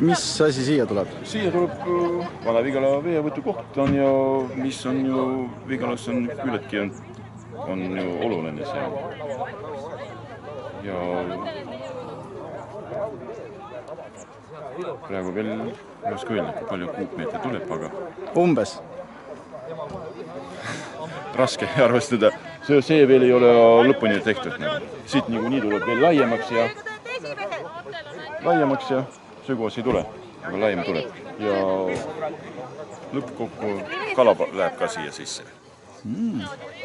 Mis asi siia tuleb? Siia tuleb Vana-Vigala veevõtukoht on ja mis on ju Vigalas on küllaltki on ju oluline seal. Ja praegu veel ei oska öelda, kui palju kuupmeetri tuleb, aga Umbes? Raske arvestada. See veel ei ole lõpuni tehtud. Siit nii tuleb veel laiemaks ja sügavas ei tule, aga laiem tuleb. Ja lõppkokku kala läheb ka siia sisse.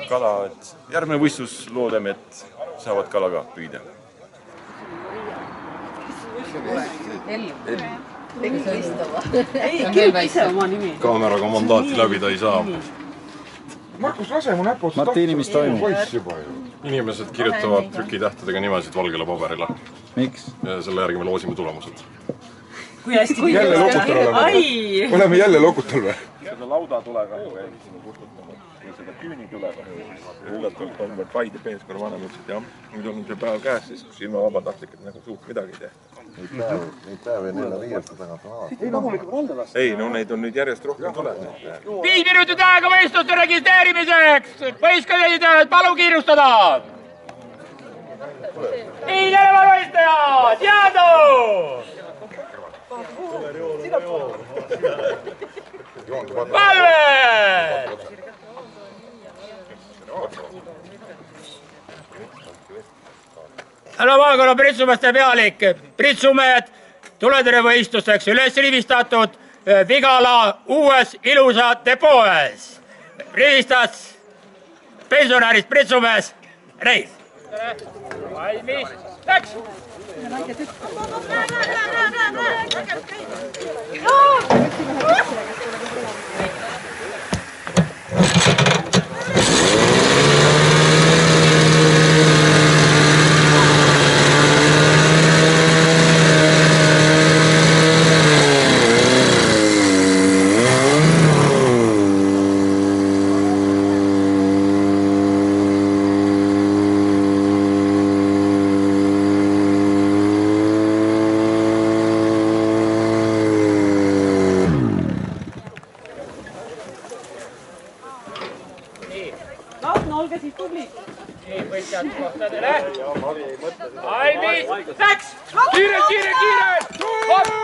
Kala, et järgmine võistlus loodame, et saavad kala ka püüda. Kaameraga mandaati läbi ta ei saa. Markus, lase mu näpud. Martini, mis toimub? Inimesed kirjutavad trükitähtedega nimesid valgele paberile. Miks? Ja selle järgi me loosime tulemused. Kui hästi jälle lokutal oleme. Oleme jälle lokutal või? Seda lauda tulega käimisime kustutama. Ja seda küüni tulega. Üllatult on Paide peeskonna vanem ütles, et jah, nüüd on see päev käes, siis kus ilma vabatahtlik, et nagu suht midagi ei tehta. Neid päevi 4-5 tagant on alati. Ei, loomulikult on anda lasta. Ei, no neid on nüüd järjest rohkem tulevad. 5 minutit aega võistluste registreerimiseks! Võistkõnelitööd, palun kiirustada! Nii, järelevalvõistajad, jäädu! Valved! Härra maakonna Pritsumeeste pealik, Pritsumehed tuleterevõistlusteks üles rivistatud Vigala uues ilusa depoes. Rivistas pensionärist Pritsumees Reis. Valmis, läks! Valmis, läks! Kiire! Kokku!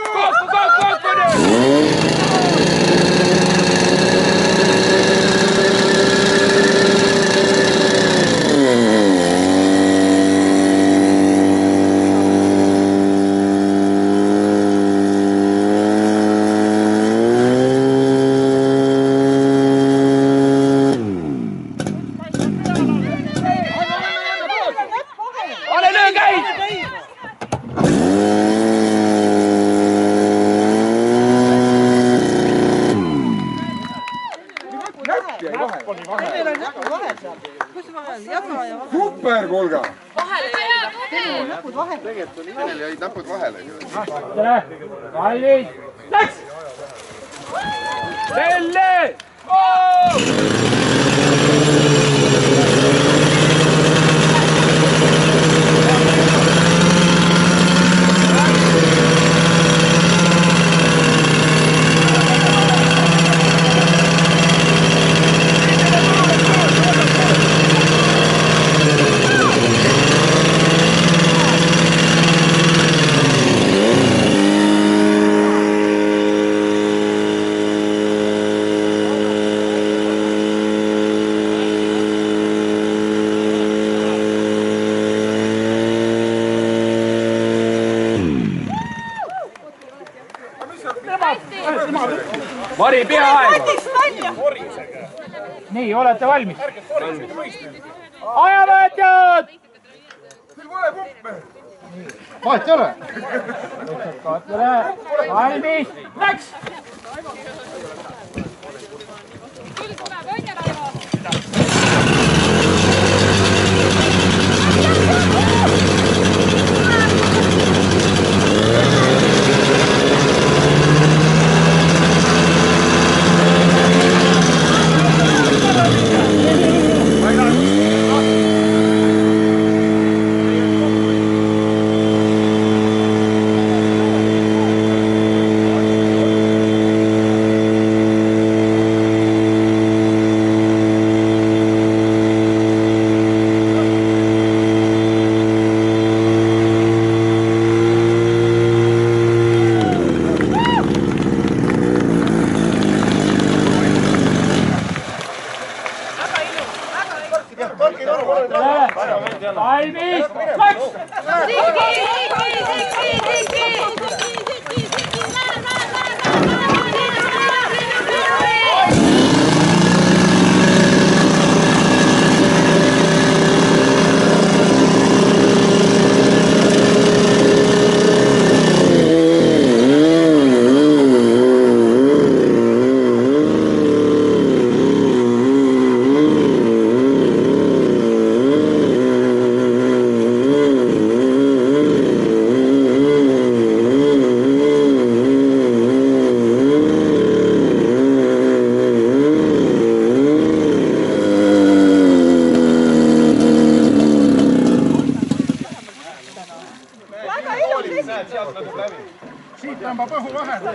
Super, kuulge! Tegelikult on inimene jäid näpud vahele. Valmis, läks! Selle! Mari, peaaegu. Nii, olete valmis? Ajavõetjad! Vahet ei ole. Valmis, läks! Valmis, läks! Siit tõmbab õhu vahele.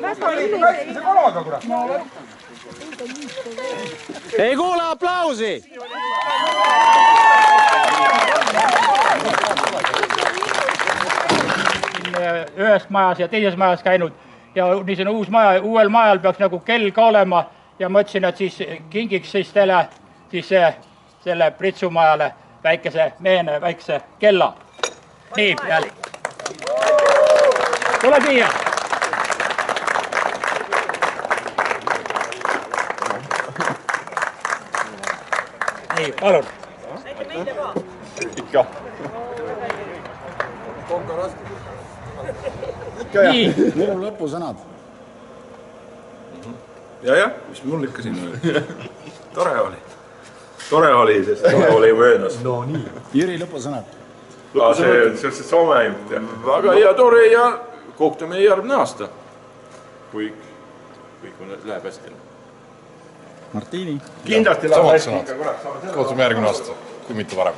Kaitse kalaga, kurat. Ei kuule aplausi! Ühes majas ja teises majas käinud ja niisugune uus maja, uuel majal peaks nagu kell ka olema ja mõtlesin, et siis kingiks siis teile selle pritsumajale väikese mehene, väikese kella. Nii, jälle. Tule siia. Nii, palun. Ikka. Nii. Minu lõpusõnad. Ja, mis mul ikka siin oli. Tore oli. Tore oli, sest tore oli möödas. No nii. Jüri lõpusõnad. See on Soome jutt. Väga hea, tore ja kohtume järgmine aasta. Kui kõik läheb hästi. Martini. Kindlasti Samad sõnad. Kohtume järgmine aasta, kui mitte varem.